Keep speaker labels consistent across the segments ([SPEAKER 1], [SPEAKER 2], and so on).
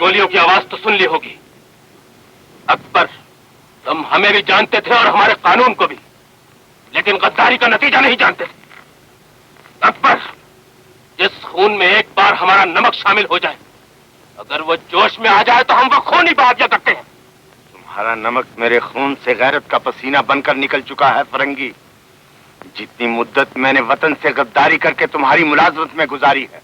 [SPEAKER 1] गोलियों की आवाज तो सुन ली होगी। अकबर, तुम हमें भी जानते थे और हमारे कानून को भी, लेकिन गद्दारी का नतीजा नहीं जानते थे। अकबर, जिस खून में एक बार हमारा नमक शामिल हो जाए, अगर वो जोश में आ जाए तो हम वो खून ही बहा दिया करते हैं।
[SPEAKER 2] तुम्हारा नमक मेरे खून से गैरत का पसीना बनकर निकल चुका है फरंगी। जितनी मुद्दत मैंने वतन से गद्दारी करके तुम्हारी मुलाजमत में गुजारी है,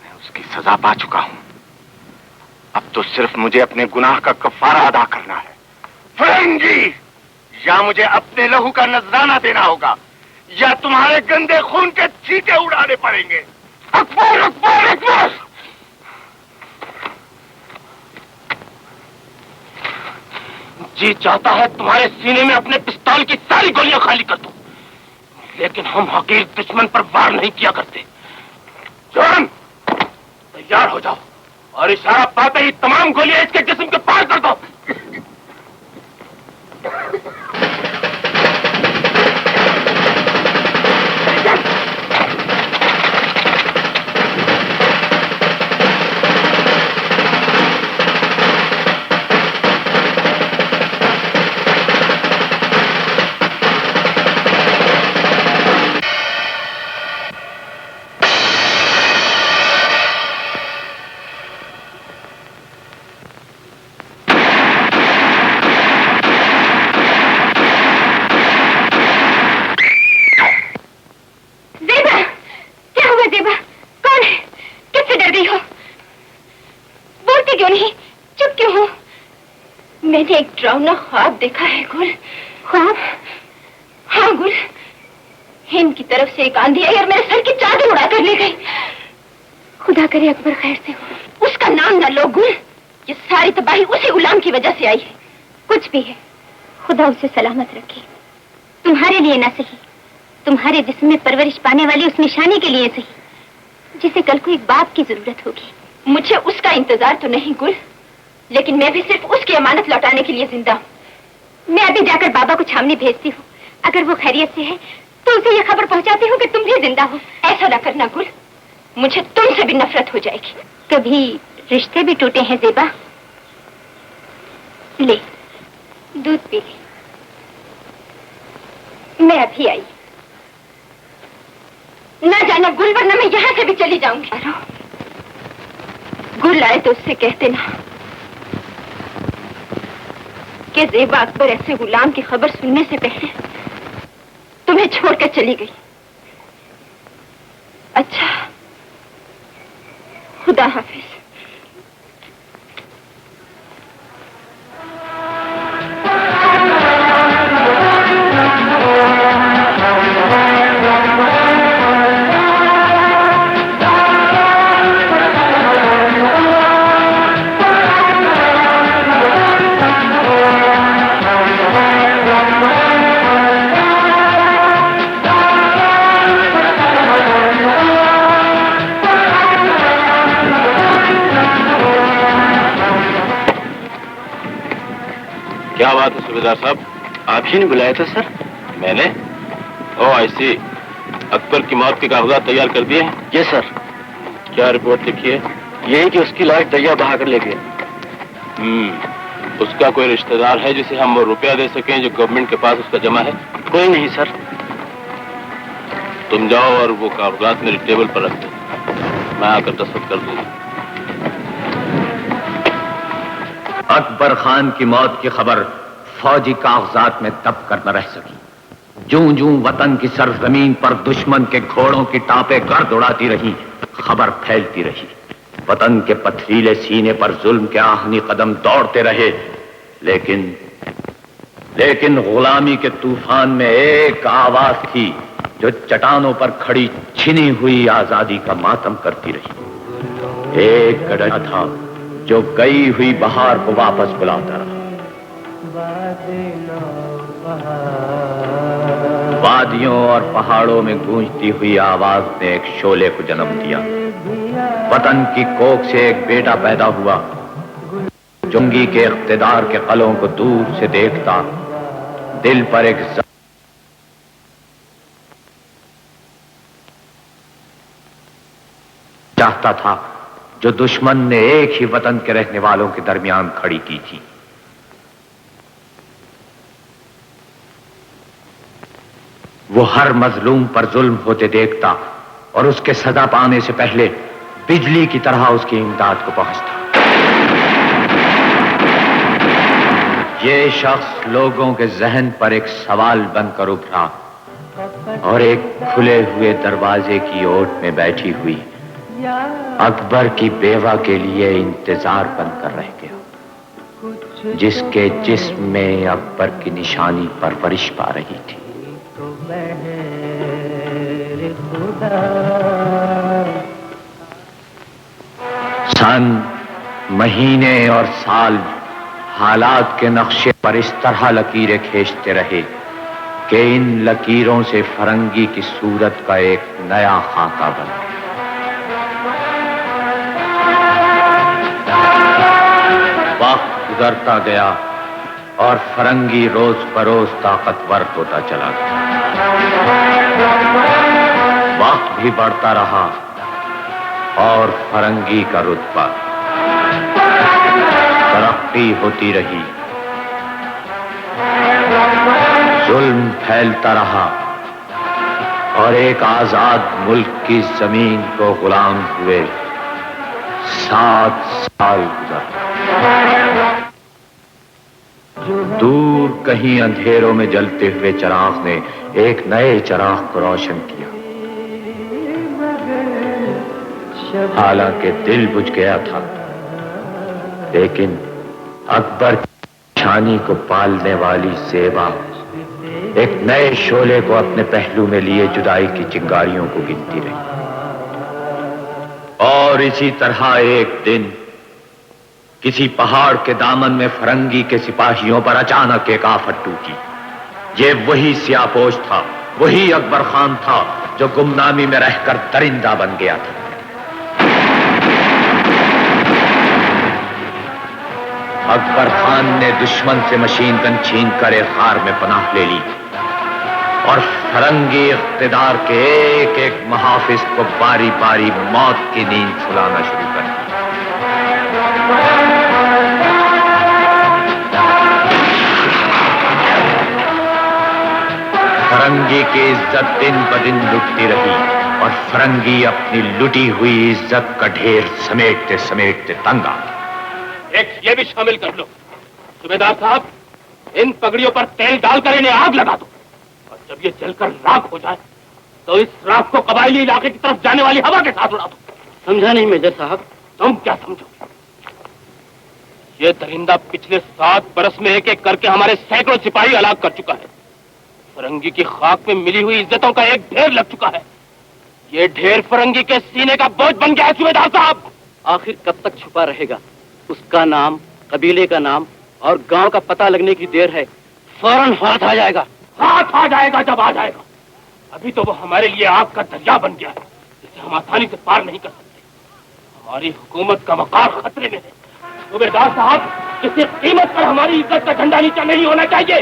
[SPEAKER 2] मैं उसकी सजा पा चुका हूं। अब तो सिर्फ मुझे अपने गुनाह का कफारा अदा करना है। फरंगी, या मुझे अपने लहू का नजराना देना होगा, या तुम्हारे गंदे खून के छींटे उड़ाने पड़ेंगे।
[SPEAKER 1] अकबर, अकबर, अकबर! जी चाहता है तुम्हारे सीने में अपने पिस्तौल की सारी गोलियां खाली कर दूं, लेकिन हम हकीर दुश्मन पर वार नहीं किया करते। जवान, तैयार हो जाओ और इशारा पाते ही तमाम गोलियां इसके जिस्म के पार कर दो।
[SPEAKER 3] एक डरावना ख्वाब देखा है गुल। ख्वाब? हाँ गुल, हिंद की तरफ से एक आंधी आई और मेरे सर की चादर उड़ा कर ले गई। खुदा करे अकबर खैर से हो। उसका नाम न लो गुल, ये सारी तबाही उसी गुलाम की वजह से आई है। कुछ भी है, खुदा उसे सलामत रखे। तुम्हारे लिए ना सही, तुम्हारे जिस्म में परवरिश पाने वाली उस निशानी के लिए सही, जिसे कल को एक बाप की जरूरत होगी। मुझे उसका इंतजार तो नहीं गुल, लेकिन मैं भी सिर्फ उसकी अमानत लौटाने के लिए जिंदा हूँ। मैं अभी जाकर बाबा को छावनी भेजती हूँ। अगर वो खैरियत से है तो उसे ये खबर पहुँचाती हूँ कि तुम भी जिंदा हो। ऐसा ना करना गुल, मुझे तुमसे भी नफरत हो जाएगी। कभी रिश्ते भी टूटे हैं ज़ेबा? ले दूध पी ले। मैं अभी आई, ना जाना गुल, वरना मैं यहाँ से भी चली जाऊंगी। गुल आए तो उससे कहते ना कि ज़ेबा अकबर ऐसे गुलाम की खबर सुनने से पहले तुम्हें छोड़कर चली गई। अच्छा, खुदा हाफिज।
[SPEAKER 1] क्या बात है सूबेदार साहब?
[SPEAKER 2] आप ही ने बुलाया था सर?
[SPEAKER 1] मैंने? ओह आई सी। अकबर की मौत के कागजात तैयार कर दिए?
[SPEAKER 2] ये सर।
[SPEAKER 1] क्या रिपोर्ट लिखी है?
[SPEAKER 2] यही कि उसकी लाश दरिया बहा कर ले गए।
[SPEAKER 1] उसका कोई रिश्तेदार है जिसे हम वो रुपया दे सकें जो गवर्नमेंट के पास उसका जमा है?
[SPEAKER 2] कोई नहीं सर।
[SPEAKER 1] तुम जाओ और वो कागजात मेरी टेबल पर रख दो, मैं आकर दस्तखत कर दूंगा।
[SPEAKER 4] अकबर खान की मौत की खबर फौजी कागजात में दब कर न रह सकी। जूं जूं वतन की सरजमीन पर दुश्मन के घोड़ों की टापें गर्द उड़ाती रही, खबर फैलती रही। वतन के पथरीले सीने पर जुल्म के आहनी कदम दौड़ते रहे, लेकिन गुलामी के तूफान में एक आवाज थी जो चट्टानों पर खड़ी छिनी हुई आजादी का मातम करती रही। एक गरज था जो गई हुई बहार को वापस बुलाता रहा। वादियों और पहाड़ों में गूंजती हुई आवाज ने एक शोले को जन्म दिया। वतन की कोख से एक बेटा पैदा हुआ, जंगी के इख्तिदार के कलों को दूर से देखता, दिल पर एक चाहता था جو دشمن نے ایک ہی وطن کے رہنے والوں کے درمیان کھڑی کی تھی۔ وہ ہر مظلوم پر ظلم ہوتے دیکھتا اور اس کے سزا پانے سے پہلے بجلی کی طرح اس کی امداد کو پہنچتا۔ یہ شخص لوگوں کے ذہن پر ایک سوال بن کر ابھرا اور ایک کھلے ہوئے دروازے کی اوٹ میں بیٹھی ہوئی اکبر کی بیوہ کے لیے انتظار بن کر رہ گیا، جس کے جسم میں اکبر کی نشانی پرورش پا رہی تھی۔ سن، مہینے اور سال حالات کے نقشے پر اس طرح لکیریں کھینچتے رہے کہ ان لکیروں سے فرنگی کی صورت کا ایک نیا خاکہ بن گیا۔ وقت گزرتا گیا اور فرنگی روز بروز طاقتور ہوتا چلا گیا۔ وقت بھی بڑھتا رہا اور فرنگی کا رتبہ ترقی ہوتی رہی، ظلم پھیلتا رہا اور ایک آزاد ملک کی زمین کو غلام ہوئے 7 سال گزر۔ دور کہیں اندھیروں میں جلتے ہوئے چراغ نے ایک نئے چراغ کو روشن کیا، حالانکہ دل بجھ گیا تھا، لیکن اکبر کی نشانی کو پالنے والی زیبا ایک نئے شعلے کو اپنے پہلو میں لیے جدائی کی چنگاریوں کو گنتی رہی۔ اور اسی طرح ایک دن کسی پہاڑ کے دامن میں فرنگی کے سپاہیوں پر اچانک ایک آفت ٹوٹی۔ یہ وہی سیاہ پوش تھا، وہی اکبر خان تھا جو گمنامی میں رہ کر درندہ بن گیا تھا۔ اکبر خان نے دشمن سے مشین گن چھین کر ایک غار میں پناہ لے لی اور فرنگی اقتدار کے ایک ایک محافظ کو باری باری موت کی نیند سلانا شروع کر دی۔ فرنگی کی عزت دن بدن لٹتی رہی اور فرنگی اپنی لٹی ہوئی عزت کا ڈھیر سمیٹتے سمیٹتے تنگ آ گیا۔
[SPEAKER 1] ایک یہ بھی شامل کر لو، صوبیدار صاحب، ان پگڑیوں پر تیل ڈال کر انہیں آگ لگا دو، اور جب یہ جل کر راکھ ہو جائے تو اس راکھ کو قبائلی علاقے کی طرف جانے والی ہوا کے ساتھ اڑا دو۔
[SPEAKER 5] سمجھا نہیں میجر صاحب۔
[SPEAKER 1] تم کیا سمجھو؟ یہ درندہ پچھلے 7 برس میں ایک ایک کر کے ہمارے سینکڑوں سپاہی ہلاک کر چکا ہے۔ فرنگی کی خاک میں ملی ہوئی عزتوں کا ایک ڈھیر لگ چکا ہے۔ یہ ڈھیر فرنگی کے سینے کا بوجھ بن گیا ہے صوبیدار صاحب۔
[SPEAKER 5] آخر کب تک چھپا رہے گا؟ اس کا نام، قبیلے کا نام اور گاؤں کا پتہ لگنے کی دیر ہے، فوراً ہاتھ آ جائے گا۔
[SPEAKER 1] ہاتھ آ جائے گا جب آ جائے گا، ابھی تو وہ ہمارے لیے آگ کا دریا بن گیا ہے جسے ہم آسانی سے پار نہیں کر سکتے۔ ہماری حکومت کا وقار خطرے میں ہے۔ صوبیدار صاحب، کسی قیمت پر ہماری عزت کا جھنڈا نیچا نہیں ہونا چاہیے۔